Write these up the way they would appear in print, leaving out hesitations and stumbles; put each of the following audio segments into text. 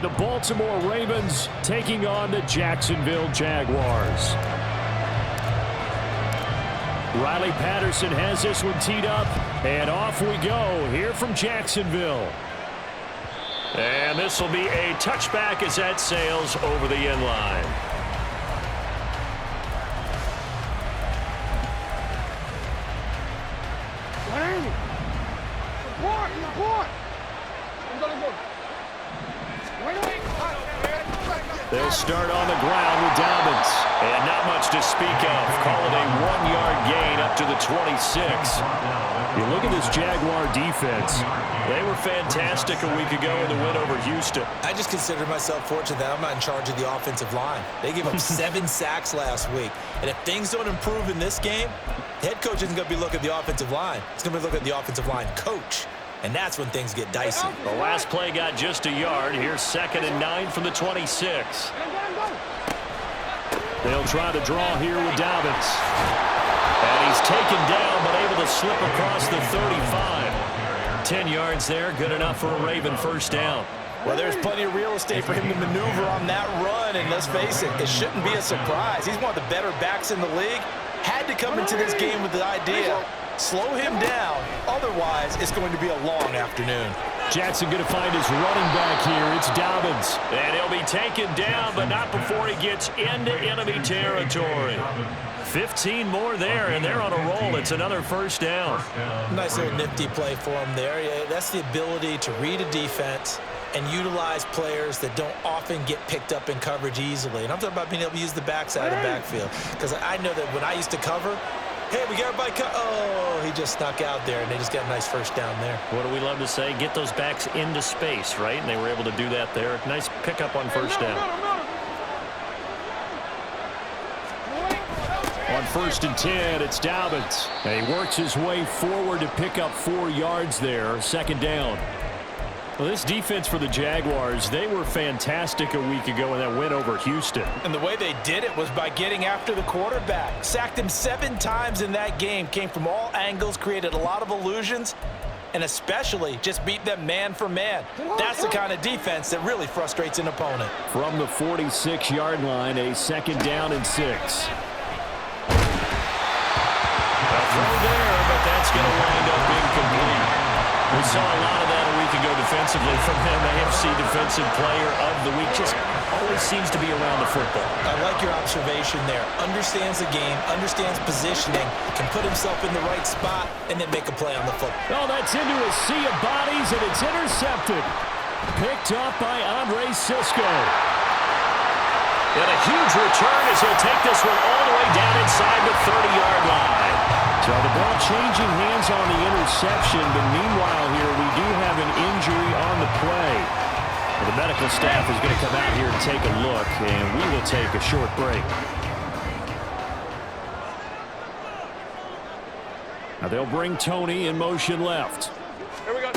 the Baltimore Ravens taking on the Jacksonville Jaguars. Riley Patterson has this one teed up, and off we go here from Jacksonville. And this will be a touchback as that sails over the end line. They'll start on the ground with Dobbins. And not much to speak of. Call it a 1-yard gain up to the 26. You look at this Jaguar defense. They were fantastic a week ago in the win over Houston. I just consider myself fortunate that I'm not in charge of the offensive line. They gave up 7 sacks last week. And if things don't improve in this game, the head coach isn't going to be looking at the offensive line. He's going to be looking at the offensive line coach. And that's when things get dicey. The last play got just a yard. Here's 2nd and 9 from the 26. They'll try to draw here with Dobbins. And he's taken down, but able to slip across the 35. 10 yards there, good enough for a Raven first down. Well, there's plenty of real estate for him to maneuver on that run, and let's face it, it shouldn't be a surprise. He's one of the better backs in the league. Had to come into this game with the idea, slow him down, otherwise it's going to be a long afternoon. Jackson going to find his running back here. It's Dobbins. And he'll be taken down, but not before he gets into enemy territory. 15 more there, and they're on a roll. It's another first down. Nice little nifty play for him there. Yeah, that's the ability to read a defense and utilize players that don't often get picked up in coverage easily. And I'm talking about being able to use the backside of the backfield. Because I know that when I used to cover, hey, we got everybody oh, he just snuck out there, and they just got a nice first down there. What do we love to say? Get those backs into space, right? And they were able to do that there. Nice pickup on first down. On 1st and 10, it's Dobbins. And he works his way forward to pick up 4 yards there. 2nd down. Well, this defense for the Jaguars, they were fantastic a week ago in that win over Houston. And the way they did it was by getting after the quarterback. Sacked him 7 times in that game. Came from all angles, created a lot of illusions, and especially just beat them man for man. That's the kind of defense that really frustrates an opponent. From the 46-yard line, a 2nd down and 6. A throw there, but that's going to wind up incomplete. We saw a lot of that a week ago defensively from him. AFC Defensive Player of the Week. Just always seems to be around the football. I like your observation there. Understands the game, understands positioning, can put himself in the right spot, and then make a play on the football. Oh, that's into a sea of bodies, and it's intercepted. Picked up by Andre Sisco. And a huge return as he'll take this one all the way down inside the 30-yard line. So the ball changing hands on the interception, but meanwhile here we do have an injury on the play. Well, the medical staff is going to come out here and take a look, and we will take a short break. Now they'll bring Tony in motion left. Here we go.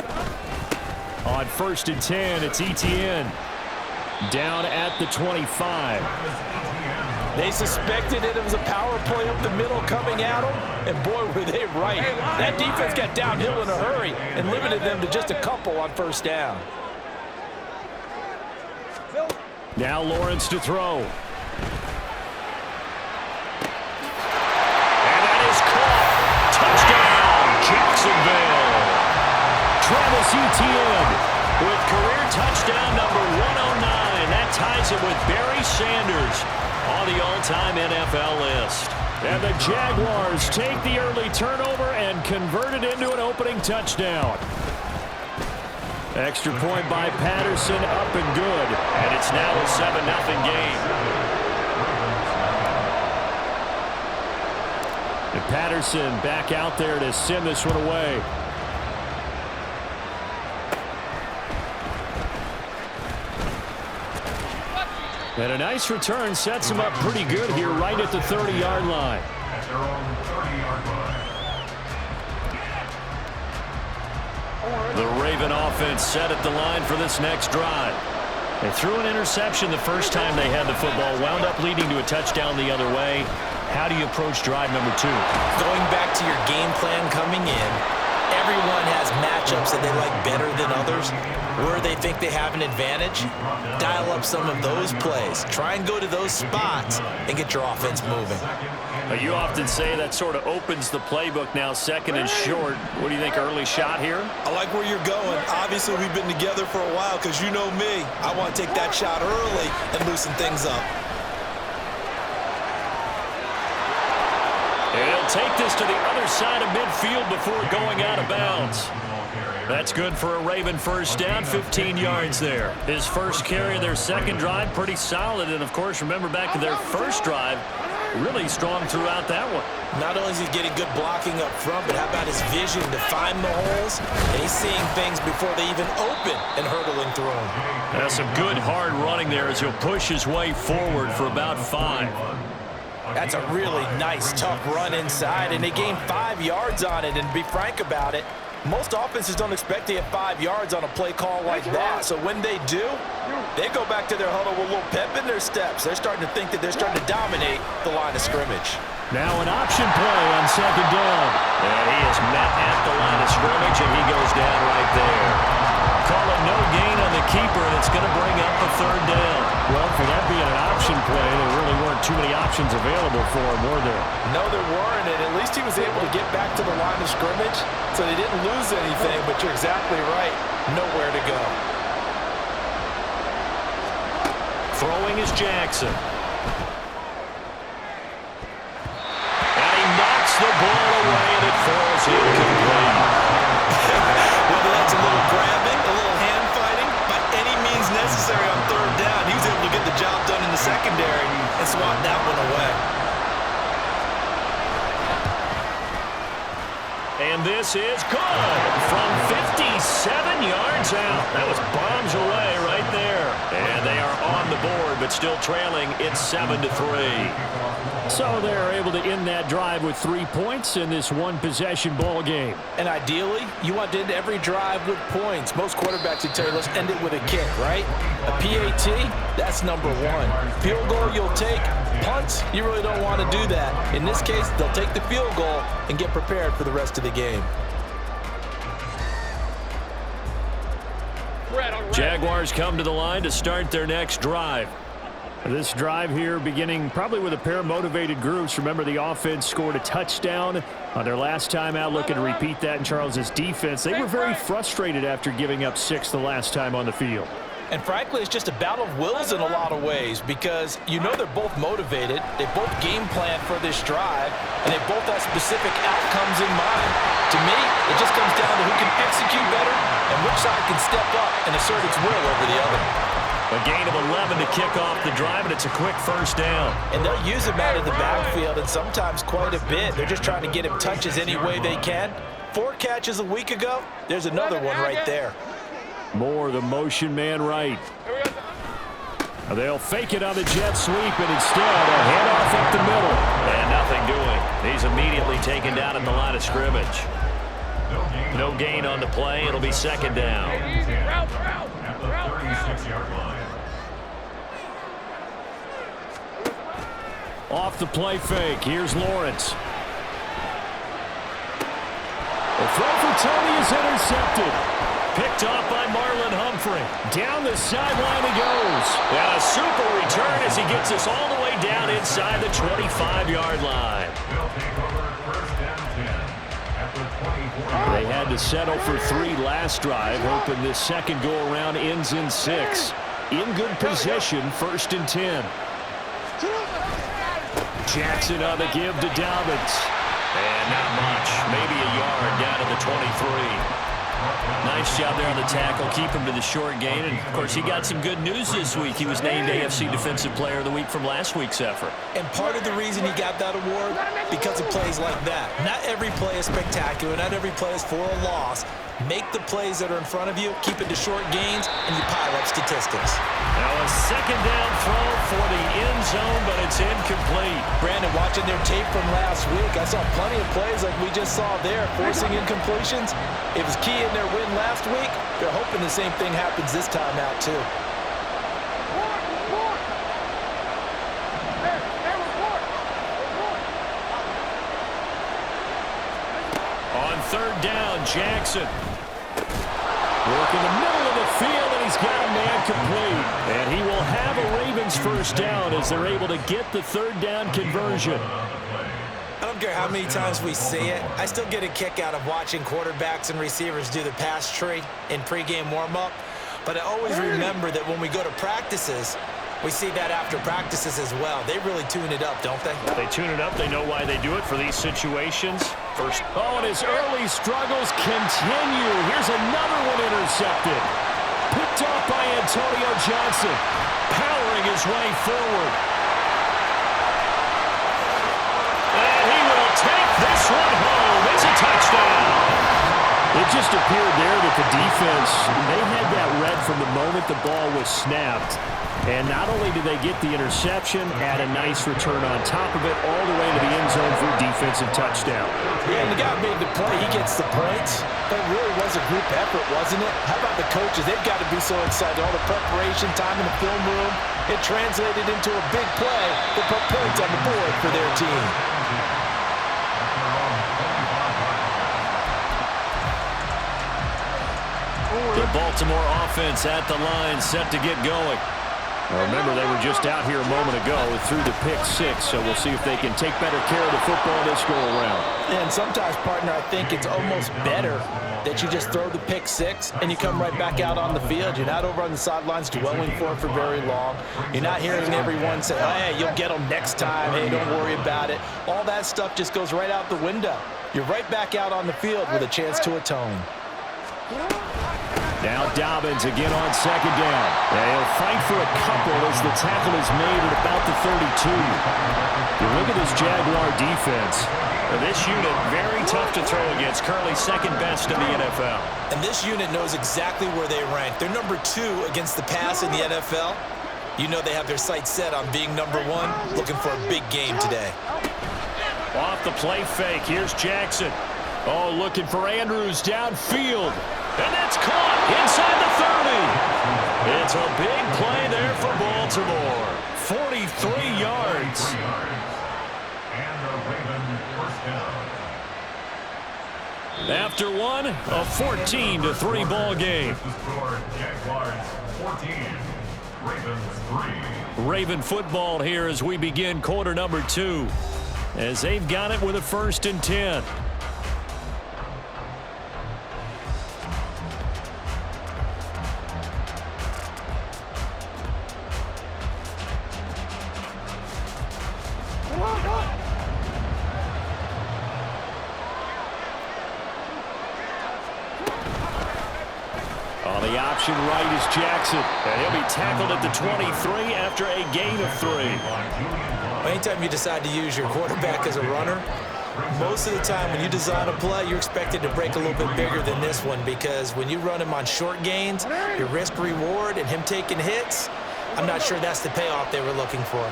On 1st and 10, it's Etienne. Down at the 25. They suspected it was a power play up the middle coming at them, and boy, were they right. That defense got downhill in a hurry and limited them to just a couple on 1st down. Now Lawrence to throw. And that is caught. Touchdown, Jacksonville. Travis Etienne with career touchdown number 109. That ties it with Barry Sanders on the all-time NFL list. And the Jaguars take the early turnover and convert it into an opening touchdown. Extra point by Patterson, up and good. And it's now a 7-0 game. And Patterson back out there to send this one away. And a nice return sets him up pretty good here right at the 30-yard line. The Raven offense set at the line for this next drive. They threw an interception the first time they had the football, wound up leading to a touchdown the other way. How do you approach drive number 2? Going back to your game plan coming in, Everyone has matchups that they like better than others. Where they think they have an advantage, dial up some of those plays. Try and go to those spots and get your offense moving. You often say that sort of opens the playbook now, second and short. What do you think, early shot here? I like where you're going. Obviously, we've been together for a while because you know me. I want to take that shot early and loosen things up. He'll take this to the other side of midfield before going out of bounds. That's good for a Raven first down, 15 yards there. His first carry of their second drive, pretty solid. And, of course, remember back to their first drive, really strong throughout that one. Not only is he getting good blocking up front, but how about his vision to find the holes? And he's seeing things before they even open and hurdling through them. That's some good hard running there as he'll push his way forward for about 5. That's a really nice, tough run inside, and they gained 5 yards on it. And to be frank about it, most offenses don't expect to get 5 yards on a play call like that. So when they do, they go back to their huddle with a little pep in their steps. They're starting to think that they're starting to dominate the line of scrimmage. Now an option play on second down. And he is met at the line of scrimmage, and he goes down right there. Call it no gain on the keeper, and it's going to bring up the third down. Well, for that being an option play, there really weren't too many options available for him, were there? No, there weren't, and at least he was able to get back to the line of scrimmage, so they didn't lose anything, but you're exactly right. Nowhere to go. Throwing is Jackson. And he knocks the ball away, and it falls incomplete. Whether that's a little grabbing, a little hand fighting, by any means necessary on third down, he was able to get the job done in the secondary and swat that one away. And this is good from 57 yards out. That was bombs away right there. And they are on the board, but still trailing. It's 7-3. So they're able to end that drive with 3 points in this one-possession ball game. And ideally, you want to end every drive with points. Most quarterbacks would tell you, let's end it with a kick, right? A PAT, that's number 1. Field goal you'll take. Punts, you really don't want to do that. In this case, they'll take the field goal and get prepared for the rest of the game. Jaguars come to the line to start their next drive. This drive here beginning probably with a pair of motivated groups. Remember, the offense scored a touchdown on their last time out. Looking to repeat that in Charles's defense. They were very frustrated after giving up 6 the last time on the field. And frankly, it's just a battle of wills in a lot of ways because you know they're both motivated. They both game plan for this drive, and they both have specific outcomes in mind. To me, it just comes down to who can execute better and which side can step up and assert its will over the other. A gain of 11 to kick off the drive, and it's a quick first down. And they'll use him out of the backfield, and sometimes quite a bit. They're just trying to get him touches any way they can. 4 catches a week ago, there's another one right there. Moore, the motion man right. They'll fake it on the jet sweep, and instead a handoff up the middle. And nothing doing. He's immediately taken down at the line of scrimmage. No gain on the play. It'll be second down. Off the play fake. Here's Lawrence. The throw for Tony is intercepted. Picked off by Marlon Humphrey. Down the sideline he goes. And a super return as he gets us all the way down inside the 25-yard line. They had to settle for 3 last drive, hoping this second go-around ends in 6. In good position, 1st and 10. Jackson on the give to Dobbins. And not much, maybe a yard down to the 23. Nice job there on the tackle, keep him to the short gain. And, of course, he got some good news this week. He was named AFC Defensive Player of the Week from last week's effort. And part of the reason he got that award, because of plays like that. Not every play is spectacular. Not every play is for a loss. Make the plays that are in front of you, keep it to short gains, and you pile up statistics. Now a second down throw for the end zone, but it's incomplete. Brandon, watching their tape from last week, I saw plenty of plays like we just saw there, forcing incompletions. It was key in their win last week. They're hoping the same thing happens this time out, too. On third down, Jackson. Work in the middle of the field, and he's got a man complete. And he will have a Ravens first down as they're able to get the third down conversion. I don't care how many times we see it. I still get a kick out of watching quarterbacks and receivers do the pass tree in pregame warm-up. But I always remember that when we go to practices, we see that after practices as well. They really tune it up, don't they? They tune it up. They know why they do it for these situations. First. Oh, and his early struggles continue. Here's another one intercepted. Picked off by Antonio Johnson. Powering his way forward. And he will take this one home. It's a touchdown. It just appeared there that the defense, they had that read from the moment the ball was snapped. And not only did they get the interception, had a nice return on top of it, all the way to the end zone for a defensive touchdown. Yeah, and the guy made the play. He gets the points. But it really was a group effort, wasn't it? How about the coaches? They've got to be so excited. All the preparation, time in the film room, it translated into a big play that put points on the board for their team. The Baltimore offense at the line, set to get going. Now remember, they were just out here a moment ago through the pick six, so we'll see if they can take better care of the football this go-around. And sometimes, partner, I think it's almost better that you just throw the pick six and you come right back out on the field. You're not over on the sidelines dwelling for it for very long. You're not hearing everyone say, oh, hey, you'll get them next time. Hey, don't worry about it. All that stuff just goes right out the window. You're right back out on the field with a chance to atone. Now Dobbins again on second down. They'll fight for a couple as the tackle is made at about the 32. You look at this Jaguar defense. This unit, very tough to throw against. Currently second best in the NFL. And this unit knows exactly where they rank. They're number 2 against the pass in the NFL. You know they have their sights set on being number 1, looking for a big game today. Off the play fake, here's Jackson. Oh, looking for Andrews downfield. And that's caught inside the 30. It's a big play there for Baltimore. 43 yards. And a Raven first down. After one, a 14-3 ball game. Jaguars 14, Ravens 3. Raven football here as we begin quarter number 2. As they've got it with a 1st and 10. On the option right is Jackson, and he'll be tackled at the 23 after a gain of 3. Anytime you decide to use your quarterback as a runner, most of the time when you design a play, you're expected to break a little bit bigger than this one, because when you run him on short gains, your risk-reward and him taking hits, I'm not sure that's the payoff they were looking for.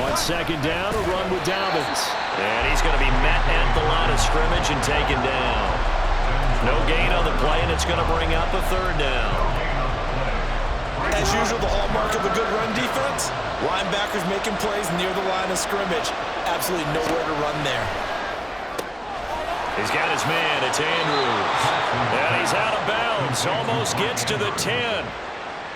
On second down, a run with Dobbins. And he's going to be met at the line of scrimmage and taken down. No gain on the play, and it's going to bring up a 3rd down. As usual, the hallmark of a good run defense, linebackers making plays near the line of scrimmage. Absolutely nowhere to run there. He's got his man. It's Andrews. And he's out of bounds. Almost gets to the 10.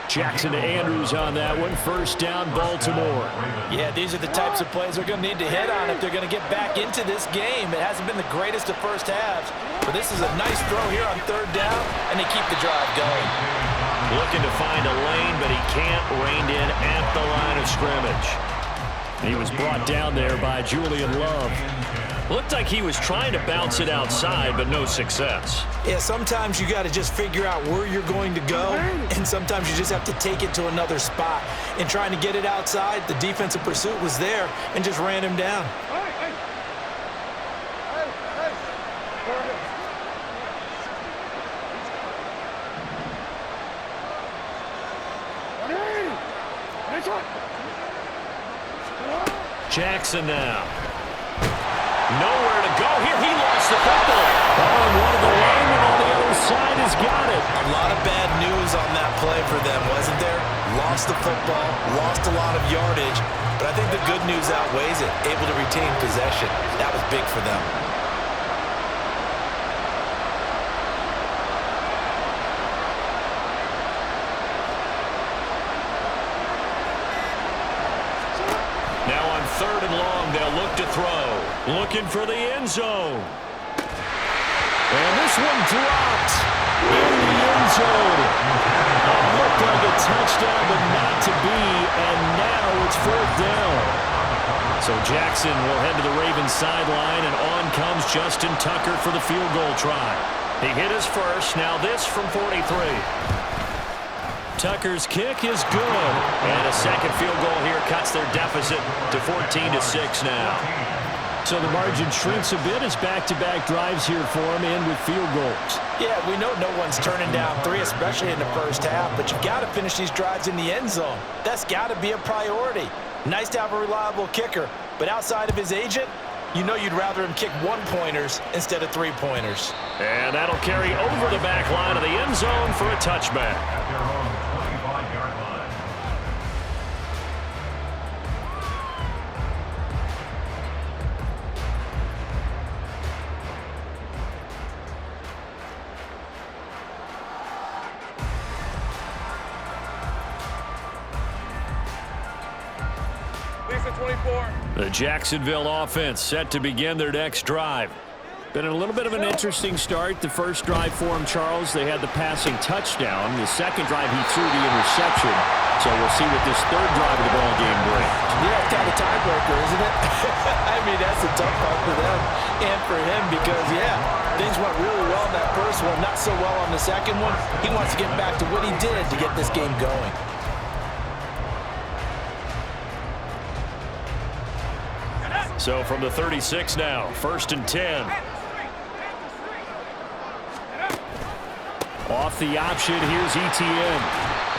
Jackson to Andrews on that one. 1st down, Baltimore. Yeah, these are the types of plays they're going to need to hit on if they're going to get back into this game. It hasn't been the greatest of first halves, but this is a nice throw here on 3rd down, and they keep the drive going. Looking to find a lane, but he can't. Reined in at the line of scrimmage. He was brought down there by Julian Love. Looked like he was trying to bounce it outside, but no success. Yeah, sometimes you got to just figure out where you're going to go, and sometimes you just have to take it to another spot. In trying to get it outside, the defensive pursuit was there and just ran him down. Jackson now. Nowhere to go here. He lost the football. Oh, and one of the linemen on the other side has got it. A lot of bad news on that play for them, wasn't there? Lost the football, lost a lot of yardage, but I think the good news outweighs it. Able to retain possession. That was big for them. 3rd and long. They'll look to throw. Looking for the end zone. And this one dropped in the end zone. It looked like a touchdown, but not to be, and now it's 4th down. So Jackson will head to the Ravens sideline, and on comes Justin Tucker for the field goal try. He hit his first, now this from 43. Tucker's kick is good, and a second field goal here cuts their deficit to 14-6 now. So the margin shrinks a bit as back-to-back drives here for him and with field goals. Yeah, we know no one's turning down 3, especially in the first half, but you've got to finish these drives in the end zone. That's got to be a priority. Nice to have a reliable kicker, but outside of his agent, you know you'd rather him kick 1-pointers instead of 3-pointers. And that'll carry over the back line of the end zone for a touchback. At their own 25-yard line. The Jacksonville offense set to begin their next drive. Been a little bit of an interesting start. The first drive for him, Charles, they had the passing touchdown. The second drive, he threw the interception. So we'll see what this third drive of the ball game brings. Yeah, it's kind of a tiebreaker, isn't it? I mean, that's a tough part for them and for him because, yeah, things went really well in that first one, not so well on the second one. He wants to get back to what he did to get this game going. So from the 36 now, 1st and 10. Off the option, here's Etienne.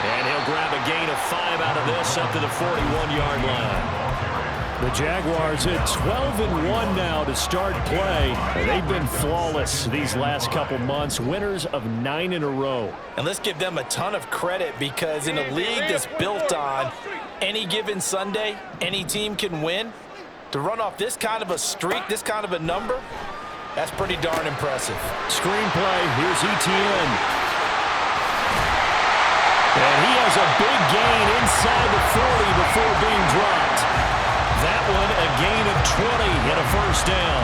And he'll grab a gain of 5 out of this up to the 41-yard line. The Jaguars at 12-1 now to start play. They've been flawless these last couple months, winners of 9 in a row. And let's give them a ton of credit because in a league that's built on any given Sunday, any team can win. To run off this kind of a streak, this kind of a number, that's pretty darn impressive. Screenplay, here's Etienne. And he has a big gain inside the 40 before being dropped. That one, a gain of 20 and a first down.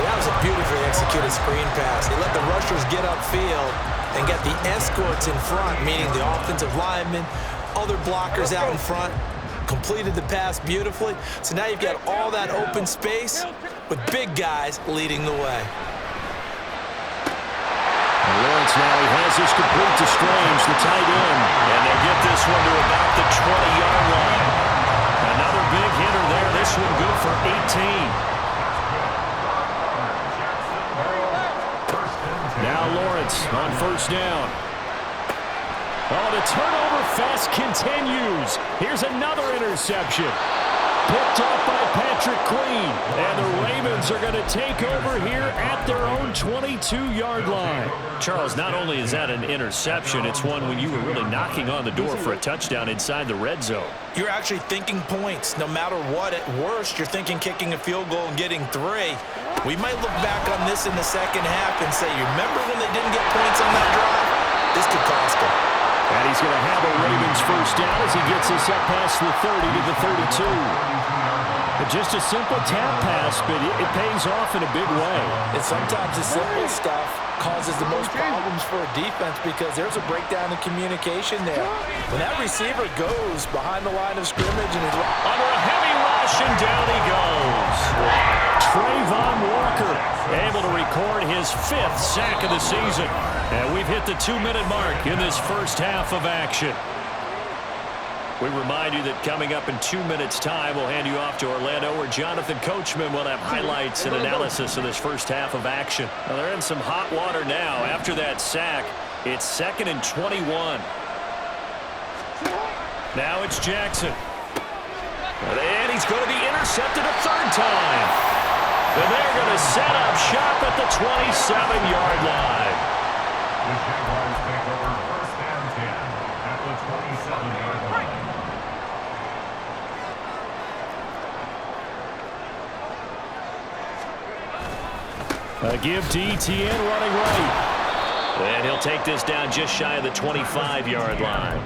And that was a beautifully executed screen pass. He let the rushers get upfield and got the escorts in front, meaning the offensive linemen, other blockers out in front. Completed the pass beautifully. So now you've got all that open space with big guys leading the way. And Lawrence now, he has this complete to Strange, the tight end. And they'll get this one to about the 20-yard line. Another big hitter there. This one good for 18. Now Lawrence on 1st down. Oh, the turnover fest continues. Here's another interception. Picked off by Patrick Queen. And the Ravens are going to take over here at their own 22-yard line. Charles, not only is that an interception, it's one when you were really knocking on the door for a touchdown inside the red zone. You're actually thinking points. No matter what, at worst, you're thinking kicking a field goal and getting 3. We might look back on this in the second half and say, you remember when they didn't get points on that drive? This could cost them. And he's going to have a Ravens first down as he gets this up past the 30 to the 32. Just a simple tap pass, but it pays off in a big way. And sometimes the simple stuff causes the most problems for a defense because there's a breakdown in communication there. When that receiver goes behind the line of scrimmage and is under a heavy rush, and down he goes. Trayvon Walker able to record his 5th sack of the season. And we've hit the 2-minute mark in this first half of action. We remind you that coming up in 2 minutes' time, we'll hand you off to Orlando, where Jonathan Coachman will have highlights and analysis of this first half of action. Now, they're in some hot water now. After that sack, it's 2nd and 21. Now it's Jackson. And he's going to be intercepted a 3rd time. And they're going to set up shop at the 27-yard line. The Jaguars take over 1st and 10 at the 27-yard line. A give to Etienne running right. And he'll take this down just shy of the 25-yard line.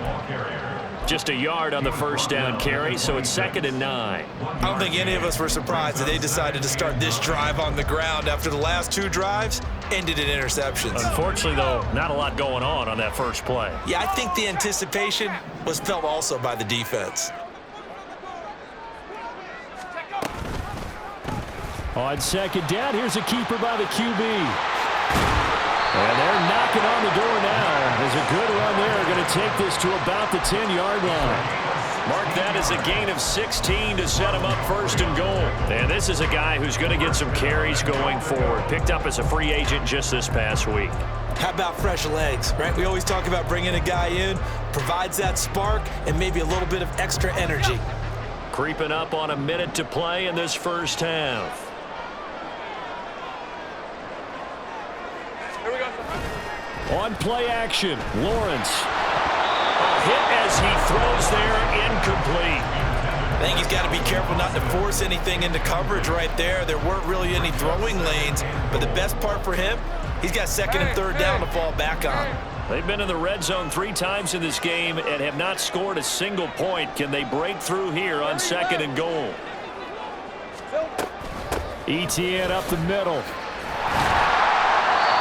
Just a yard on the first down carry, so it's 2nd and 9. I don't think any of us were surprised that they decided to start this drive on the ground after the last 2 drives ended in interceptions. Unfortunately, though, not a lot going on that first play. Yeah, I think the anticipation was felt also by the defense. On 2nd down, here's a keeper by the QB. And they're knocking on the door now. There's a good run there. Going to take this to about the 10-yard line. Mark that as a gain of 16 to set him up 1st and goal. And this is a guy who's going to get some carries going forward. Picked up as a free agent just this past week. How about fresh legs, right? We always talk about bringing a guy in, provides that spark, and maybe a little bit of extra energy. Creeping up on a minute to play in this first half. On play action, Lawrence. A hit as he throws there, incomplete. I think he's got to be careful not to force anything into coverage right there. There weren't really any throwing lanes, but the best part for him, he's got 2nd and 3rd down to fall back on. They've been in the red zone 3 times in this game and have not scored a single point. Can they break through here on 2nd and goal? ETN up the middle.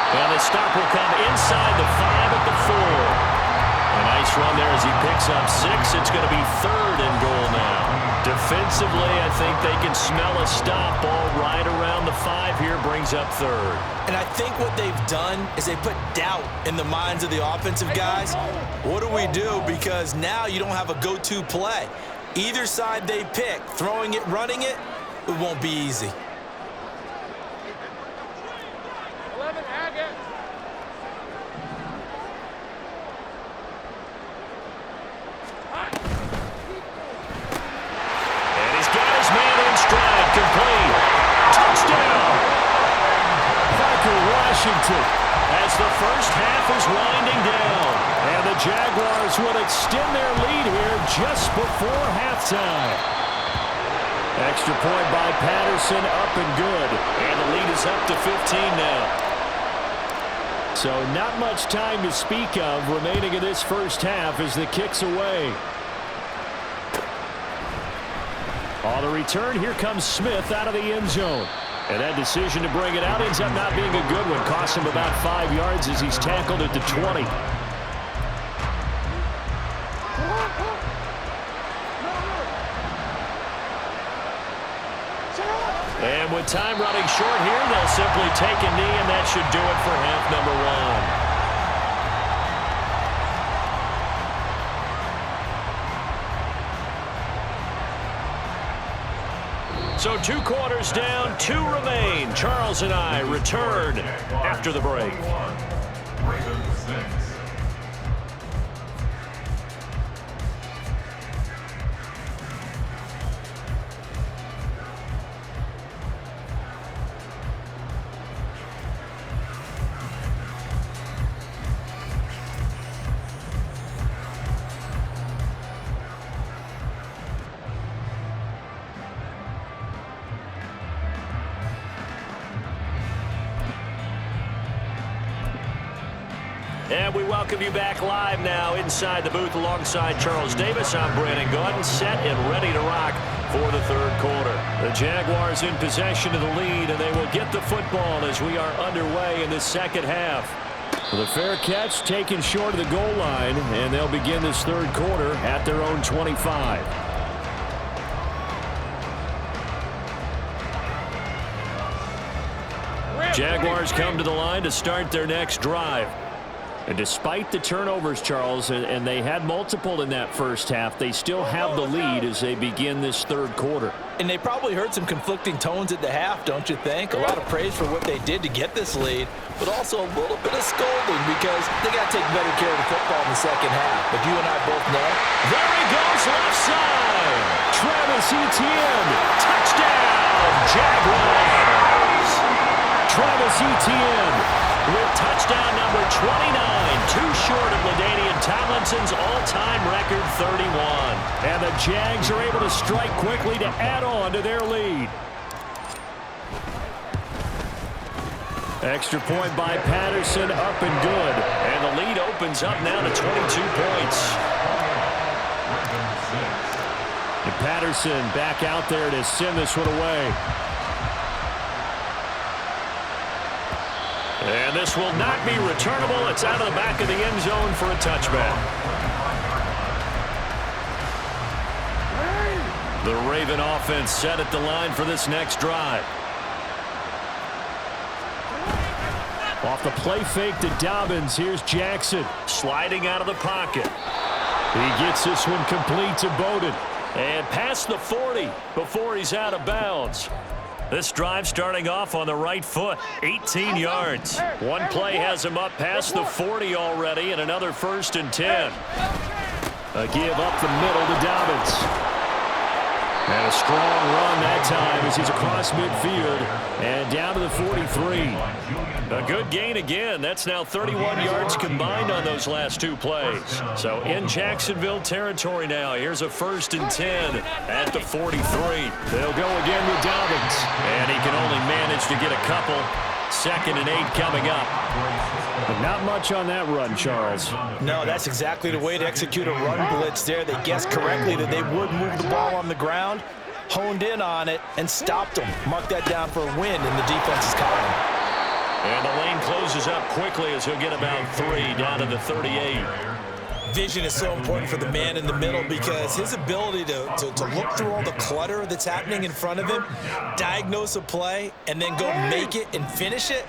And the stop will come inside the 5 at the 4. A nice run there as he picks up 6. It's going to be 3rd and goal now. Defensively, I think they can smell a stop. Ball right around the 5 here, brings up 3rd. And I think what they've done is they put doubt in the minds of the offensive guys. What do we do? Because now you don't have a go-to play. Either side they pick, throwing it, running it, it won't be easy. As the first half is winding down. And the Jaguars will extend their lead here just before halftime. Extra point by Patterson, up and good. And the lead is up to 15 now. So not much time to speak of remaining in this first half as the kick's away. On the return, here comes Smith out of the end zone. And that decision to bring it out ends up not being a good one. Costs him about 5 yards as he's tackled at the 20. And with time running short here, they'll simply take a knee, and that should do it for half number 1. So 2 quarters down, 2 remain. Charles and I return after the break. Ravens 6. And we welcome you back live now inside the booth alongside Charles Davis. I'm Brandon Gaudin, set and ready to rock for the 3rd quarter. The Jaguars in possession of the lead, and they will get the football as we are underway in the 2nd half. The fair catch taken short of the goal line, and they'll begin this 3rd quarter at their own 25. Jaguars come to the line to start their next drive. And despite the turnovers, Charles, and they had multiple in that first half, they still have the lead as they begin this 3rd quarter. And they probably heard some conflicting tones at the half, don't you think? A lot of praise for what they did to get this lead, but also a little bit of scolding because they got to take better care of the football in the 2nd half. But you and I both know. There he goes, left side. Travis Etienne, touchdown, Jaguars. Travis Etienne with touchdown number 29, too short of LaDainian Tomlinson's all-time record 31. And the Jags are able to strike quickly to add on to their lead. Extra point by Patterson, up and good. And the lead opens up now to 22 points. And Patterson back out there to send this one away. And this will not be returnable. It's out of the back of the end zone for a touchback. The Raven offense set at the line for this next drive. Off the play fake to Dobbins. Here's Jackson sliding out of the pocket. He gets this one complete to Bowden. And past the 40 before he's out of bounds. This drive starting off on the right foot. 18 yards. One play has him up past the 40 already, and another 1st and 10. A give up the middle to Dobbins. And a strong run that time as he's across midfield and down to the 43. A good gain again. That's now 31 yards combined on those last 2 plays. So in Jacksonville territory now. Here's a 1st and 10 at the 43. They'll go again with Dobbins. And he can only manage to get a couple. 2nd and 8 coming up. But not much on that run, Charles. No, that's exactly the way to execute a run blitz there. They guessed correctly that they would move the ball on the ground, honed in on it, and stopped them. Mark that down for a win in the defense's column. And the lane closes up quickly as he'll get about 3 down to the 38. Vision is so important for the man in the middle because his ability to look through all the clutter that's happening in front of him, diagnose a play, and then go make it and finish it,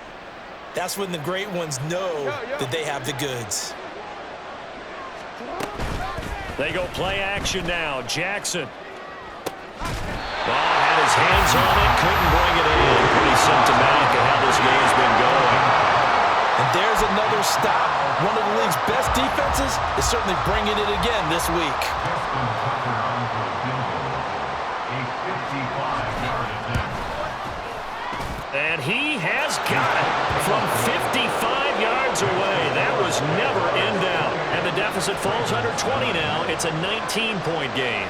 that's when the great ones know that they have the goods. They go play action now. Jackson. Had his hands on it, couldn't bring it in. Pretty symptomatic of how this game's been going. And there's another stop. One of the league's best defenses is certainly bringing it again this week. And he has got it from 55 yards away. That was never in doubt. And the deficit falls under 20 now. It's a 19-point game.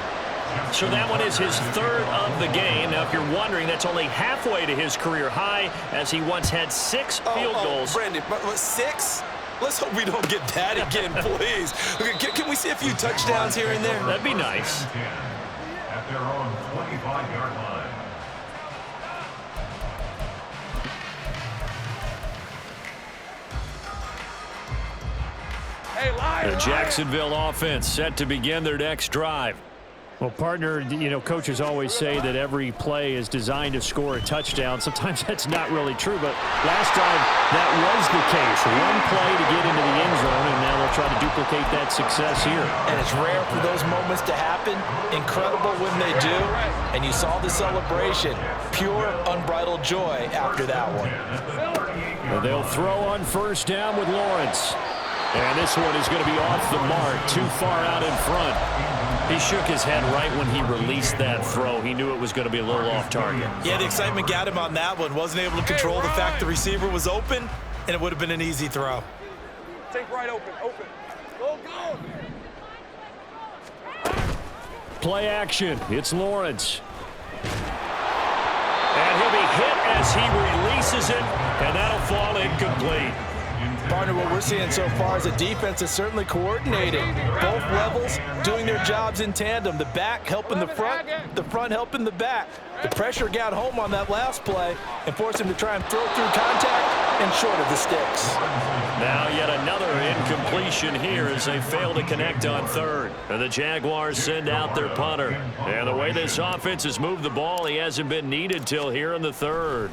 So that one is his 3rd of the game. Now, if you're wondering, that's only halfway to his career high, as he once had 6 field goals. Brandon, 6? Let's hope we don't get that again, please. Can we see a few touchdowns here and there? That'd be nice. At their own 25-yard line. The Jacksonville offense set to begin their next drive. Well, partner, coaches always say that every play is designed to score a touchdown. Sometimes that's not really true, but last drive, that was the case. One play to get into the end zone, and now they'll try to duplicate that success here. And it's rare for those moments to happen. Incredible when they do. And you saw the celebration. Pure, unbridled joy after that one. Well, they'll throw on 1st down with Lawrence. And this one is going to be off the mark, too far out in front. He shook his head right when he released that throw. He knew it was going to be a little off target. Yeah, the excitement got him on that one. Wasn't able to control the fact the receiver was open, and it would have been an easy throw. Take right open. Go. Play action. It's Lawrence. And he'll be hit as he releases it, and that'll fall incomplete. Partner, what we're seeing so far is a defense is certainly coordinating. Both levels doing their jobs in tandem. The back helping the front helping the back. The pressure got home on that last play and forced him to try and throw through contact and short of the sticks. Now yet another incompletion here as they fail to connect on 3rd. And the Jaguars send out their punter. And the way this offense has moved the ball, he hasn't been needed till here in the 3rd.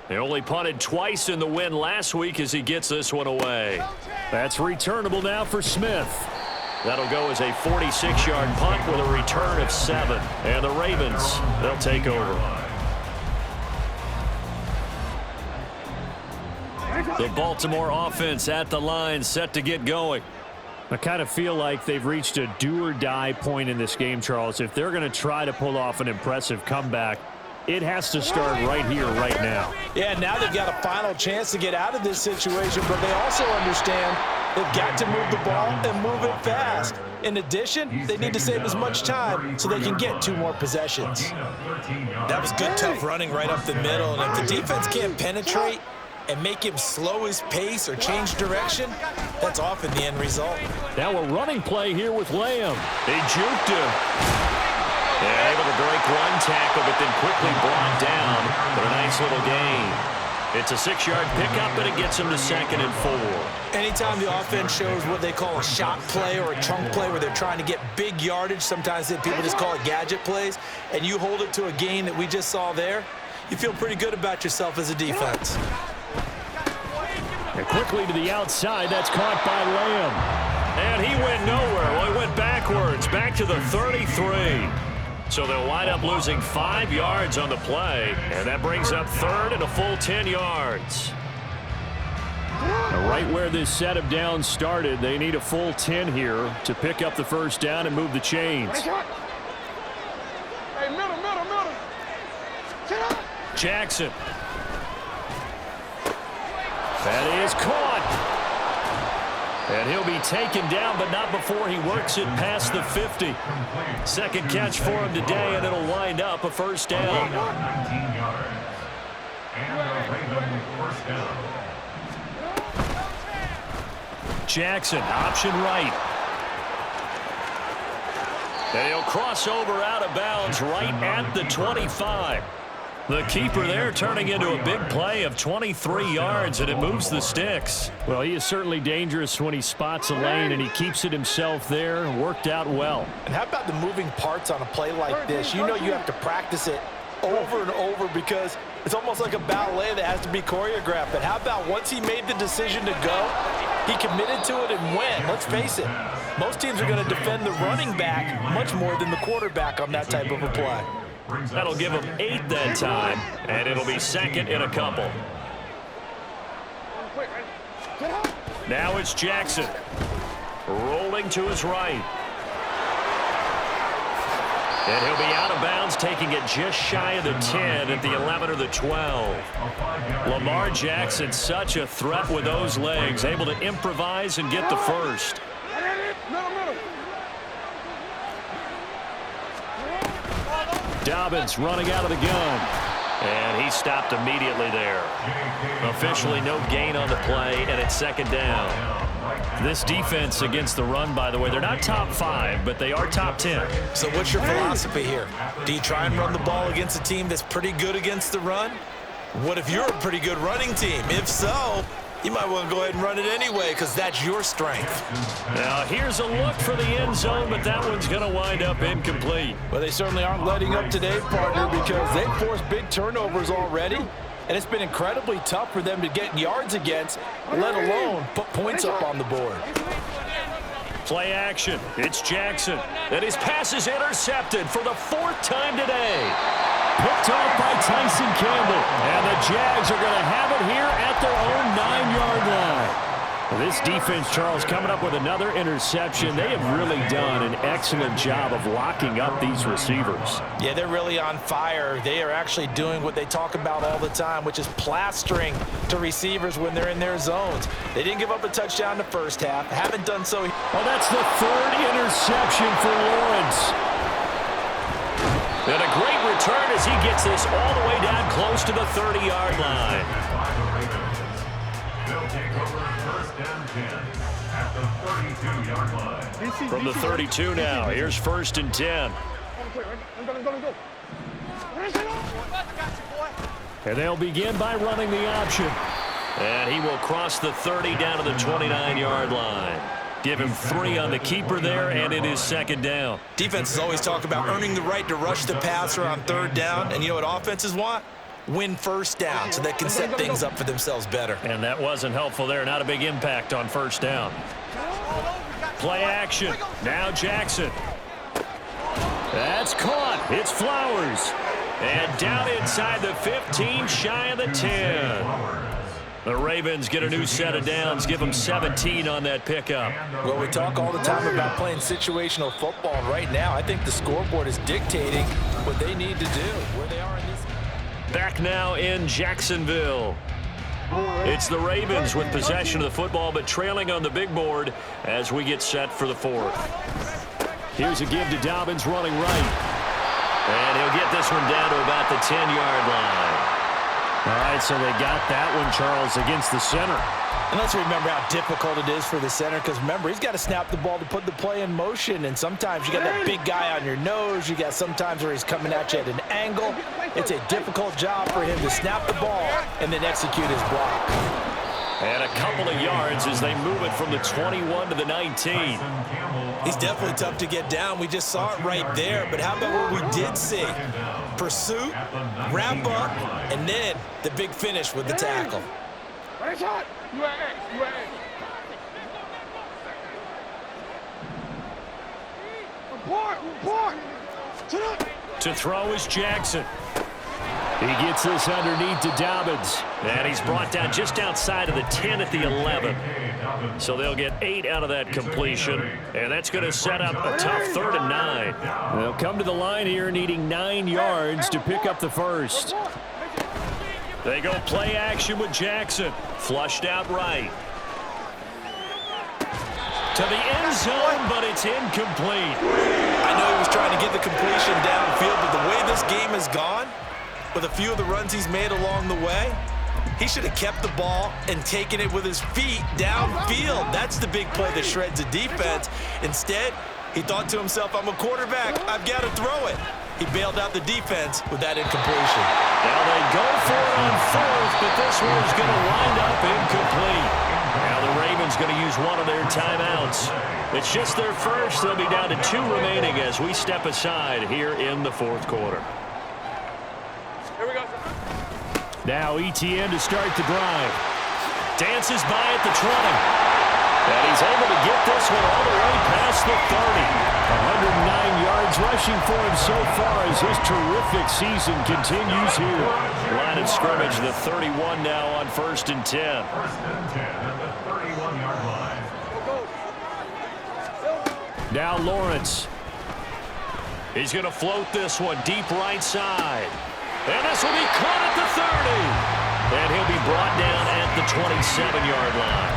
They only punted twice in the win last week as he gets this one away. That's returnable now for Smith. That'll go as a 46-yard punt with a return of 7. And the Ravens, they'll take over. The Baltimore offense at the line, set to get going. I kind of feel like they've reached a do-or-die point in this game, Charles. If they're going to try to pull off an impressive comeback, it has to start right here, right now. Yeah, now they've got a final chance to get out of this situation, but they also understand they've got to move the ball and move it fast. In addition, they need to save as much time so they can get 2 more possessions. That was good, tough running right up the middle, and if the defense can't penetrate and make him slow his pace or change direction, that's often the end result. Now a running play here with Lamb. He juked him. And able to break one tackle, but then quickly brought down. But a nice little gain. It's a 6-yard pickup, and it gets him to 2nd and 4. Anytime the offense shows what they call a shot play or a chunk play where they're trying to get big yardage, sometimes people just call it gadget plays, and you hold it to a gain that we just saw there, you feel pretty good about yourself as a defense. And quickly to the outside, that's caught by Lamb. And he went nowhere. Well, he went backwards, back to the 33. So they'll wind up losing 5 yards on the play, and that brings up 3rd and a full 10 yards. Now, right where this set of downs started, they need a full 10 here to pick up the first down and move the chains. Hey, middle. Jackson. That is caught. And he'll be taken down, but not before he works it past the 50. Second catch for him today, and it'll wind up a first down. 19 yards. And a Raven first down. Jackson, option right. And he'll cross over out of bounds right at the 25. The keeper there turning into a big play of 23 yards, and it moves the sticks. Well, he is certainly dangerous when he spots a lane, and he keeps it himself there. Worked out well. And how about the moving parts on a play like this? You know you have to practice it over and over because it's almost like a ballet that has to be choreographed. But how about once he made the decision to go, he committed to it and went. Let's face it, most teams are going to defend the running back much more than the quarterback on that type of a play. That'll give him 8 that time, and it'll be 2nd and a couple. Now it's Jackson. Rolling to his right. And he'll be out of bounds, taking it just shy of the 10 at the 11 or the 12. Lamar Jackson, such a threat with those legs, able to improvise and get the first. Dobbins running out of the gun. And he stopped immediately there. Officially no gain on the play, and it's 2nd down. This defense against the run, by the way, they're not top 5, but they are top 10. So what's your philosophy here? Do you try and run the ball against a team that's pretty good against the run? What if you're a pretty good running team? If so, you might want to go ahead and run it anyway because that's your strength. Now, here's a look for the end zone, but that one's going to wind up incomplete. Well, they certainly aren't letting up today, partner, because they've forced big turnovers already, and it's been incredibly tough for them to get yards against, let alone put points up on the board. Play action. It's Jackson. And his pass is intercepted for the 4th time today. Picked off by Tyson Campbell. And the Jags are going to have it here at their own 9-yard line. This defense, Charles, coming up with another interception. They have really done an excellent job of locking up these receivers. Yeah, they're really on fire. They are actually doing what they talk about all the time, which is plastering to receivers when they're in their zones. They didn't give up a touchdown in the first half. Haven't done so. Oh, that's the 3rd interception for Lawrence. And a great return as he gets this all the way down close to the 30-yard line. They'll take over 1st and 10 at the 32-yard line. From the 32 now, here's 1st and 10. And they'll begin by running the option. And he will cross the 30 down to the 29-yard line. Give him 3 on the keeper there, and it is 2nd down. Defenses always talk about earning the right to rush the passer on 3rd down, and you know what offenses want? Win 1st down so they can set things up for themselves better. And that wasn't helpful there. Not a big impact on 1st down. Play action. Now Jackson. That's caught. It's Flowers. And down inside the 15, shy of the 10. The Ravens get a new set of downs, give them 17 on that pickup. Well, we talk all the time about playing situational football, and right now I think the scoreboard is dictating what they need to do, where they are in this. Back now in Jacksonville. It's the Ravens with possession of the football, but trailing on the big board as we get set for the 4th. Here's a give to Dobbins running right. And he'll get this one down to about the 10-yard line. All right, so they got that one, Charles, against the center. And let's remember how difficult it is for the center, because remember, he's got to snap the ball to put the play in motion, and sometimes you got that big guy on your nose. You got sometimes where he's coming at you at an angle. It's a difficult job for him to snap the ball and then execute his block. And a couple of yards as they move it from the 21 to the 19. He's definitely tough to get down. We just saw it right there. But how about what we did see? Pursuit, wrap up, and then the big finish with the tackle. To throw is Jackson. He gets this underneath to Dobbins. And he's brought down just outside of the 10 at the 11. So they'll get 8 out of that completion. And that's going to set up a tough 3rd and 9. They'll come to the line here needing 9 yards to pick up the first. They go play action with Jackson. Flushed out right. To the end zone, but it's incomplete. I know he was trying to get the completion downfield, but the way this game has gone, with a few of the runs he's made along the way, he should have kept the ball and taken it with his feet downfield. That's the big play that shreds the defense. Instead, he thought to himself, I'm a quarterback. I've got to throw it. He bailed out the defense with that incompletion. Now they go for it on 4th, but this one's going to wind up incomplete. Now the Ravens going to use one of their timeouts. It's just their first. They'll be down to 2 remaining as we step aside here in the 4th quarter. Here we go. Now Etienne to start the drive. Dances by at the 20. And he's able to get this one all the way past the 30. 109 yards rushing for him so far as his terrific season continues here. Line of scrimmage, the 31 now on 1st and 10. 1st and 10 at the 31-yard line. Now Lawrence. He's going to float this one deep right side. And this will be caught at the 30. And he'll be brought down at the 27-yard line.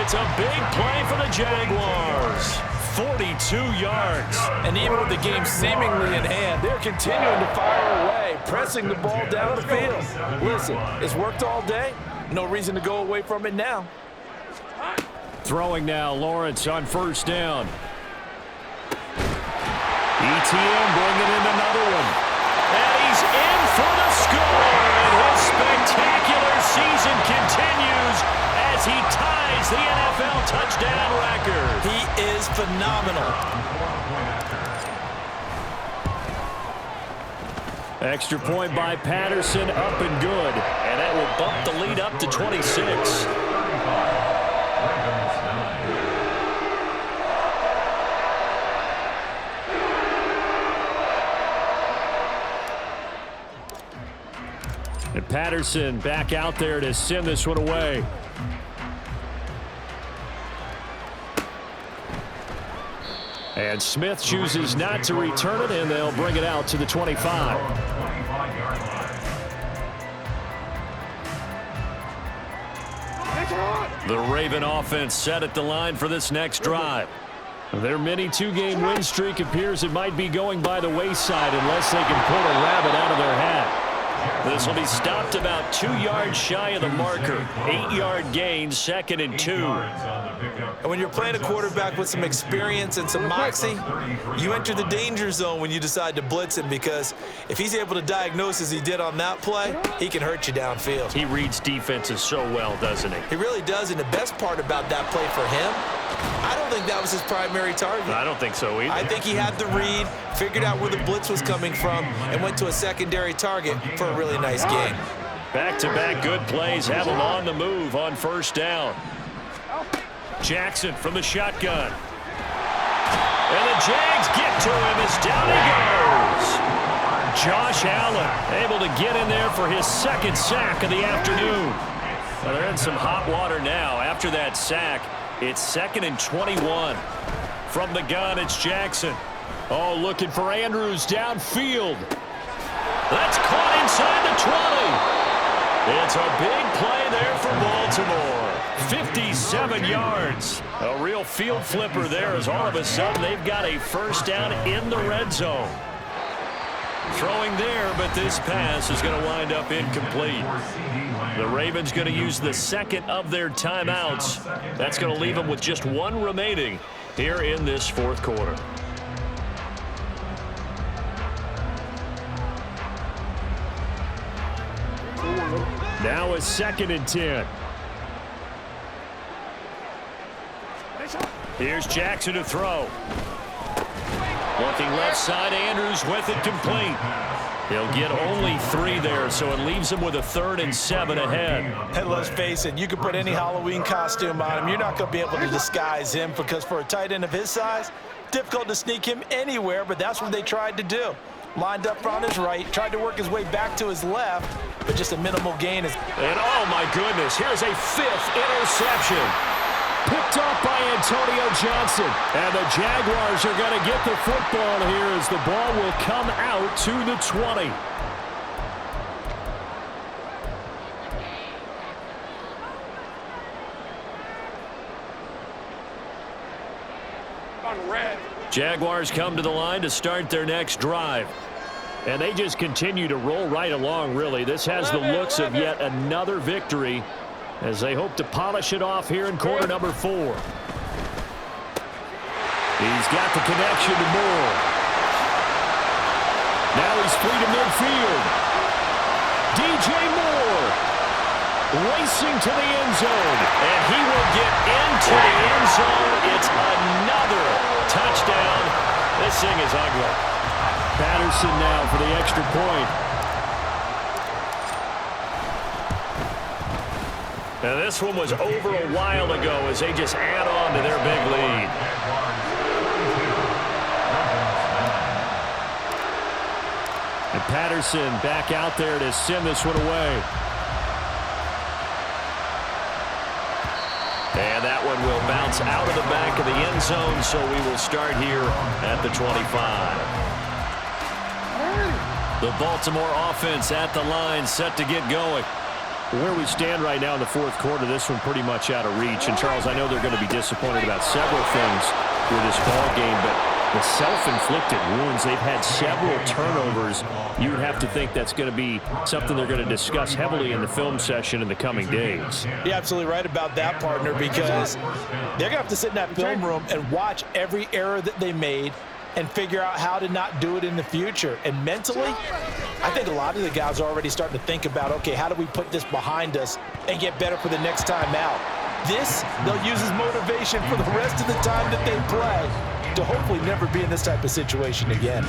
It's a big play for the Jaguars. 42 yards. And even with the game seemingly in hand, they're continuing to fire away, pressing the ball down the field. Listen, it's worked all day. No reason to go away from it now. Throwing now, Lawrence on 1st down. Etienne bringing in another one. And he's in for the score. And his spectacular season continues as he ties the NFL touchdown record. He is phenomenal. Extra point by Patterson, up and good. And that will bump the lead up to 26. And Patterson back out there to send this one away. And Smith chooses not to return it, and they'll bring it out to the 25. The Raven offense set at the line for this next drive. Their mini 2-game win streak appears it might be going by the wayside unless they can pull a rabbit out of their hat. This will be stopped about 2 yards shy of the marker. 8-yard gain, 2nd and 2. And when you're playing a quarterback with some experience and some moxie, you enter the danger zone when you decide to blitz him, because if he's able to diagnose as he did on that play, he can hurt you downfield. He reads defenses so well, doesn't he? He really does, and the best part about that play for him, I don't think that was his primary target. I don't think so either. I think he had the read, figured out where the blitz was coming from, and went to a secondary target for a really nice game. Back-to-back good plays have him on the move on 1st down. Jackson from the shotgun. And the Jags get to him as down he goes. Josh Allen able to get in there for his 2nd sack of the afternoon. Well, they're in some hot water now. After that sack, it's 2nd and 21. From the gun, it's Jackson. Oh, looking for Andrews downfield. That's caught inside the 20. It's a big play there for Baltimore. 57 yards. A real field flipper there as all of a sudden they've got a 1st down in the red zone. Throwing there, but this pass is going to wind up incomplete. The Ravens going to use the second of their timeouts. That's going to leave them with just one remaining here in this fourth quarter. Now a 2nd and 10. Here's Jackson to throw. Looking left side, Andrews with it complete. He'll get only 3 there, so it leaves him with a 3rd and 7 ahead. And let's face it, you can put any Halloween costume on him. You're not going to be able to disguise him because for a tight end of his size, difficult to sneak him anywhere, but that's what they tried to do. Lined up on his right, tried to work his way back to his left, but just a minimal gain. And oh, my goodness, here's a 5th interception. Picked off by Antonio Johnson. And the Jaguars are going to get the football here as the ball will come out to the 20. On red. Jaguars come to the line to start their next drive. And they just continue to roll right along, really. This has the looks of yet another victory as they hope to polish it off here in quarter number 4. He's got the connection to Moore. Now he's free to midfield. DJ Moore racing to the end zone. And he will get into the end zone. It's another touchdown. This thing is ugly. Patterson now for the extra point. Now this one was over a while ago as they just add on to their big lead. And Patterson back out there to send this one away. And that one will bounce out of the back of the end zone, so we will start here at the 25. The Baltimore offense at the line, set to get going. Where we stand right now in the fourth quarter, this one pretty much out of reach. And, Charles, I know they're going to be disappointed about several things with this ball game, but the self-inflicted wounds, they've had several turnovers. You would have to think that's going to be something they're going to discuss heavily in the film session in the coming days. You're absolutely right about that, partner, because they're going to have to sit in that film room and watch every error that they made and figure out how to not do it in the future. And mentally, I think a lot of the guys are already starting to think about, okay, how do we put this behind us and get better for the next time out? This, they'll use as motivation for the rest of the time that they play to hopefully never be in this type of situation again.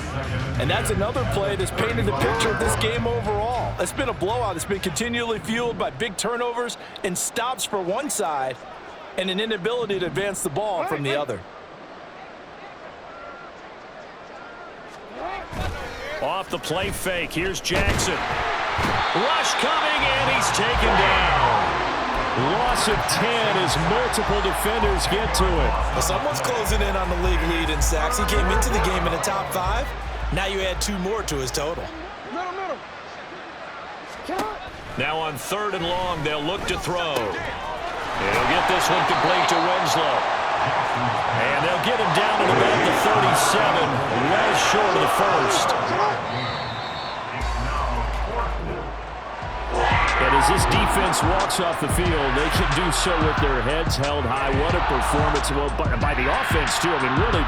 And that's another play that's painted the picture of this game overall. It's been a blowout. It's been continually fueled by big turnovers and stops for one side and an inability to advance the ball from the other. Off the play fake, here's Jackson. Rush coming, and he's taken down. Loss of 10 as multiple defenders get to it. Well, someone's closing in on the league lead in sacks. He came into the game in the top 5. Now you add 2 more to his total. Now on 3rd and long, they'll look to throw. He'll get this one complete to Winslow. And they'll get him down at about the 37, well short of the first. And as this defense walks off the field, they can do so with their heads held high. What a performance by the offense, too. I mean, really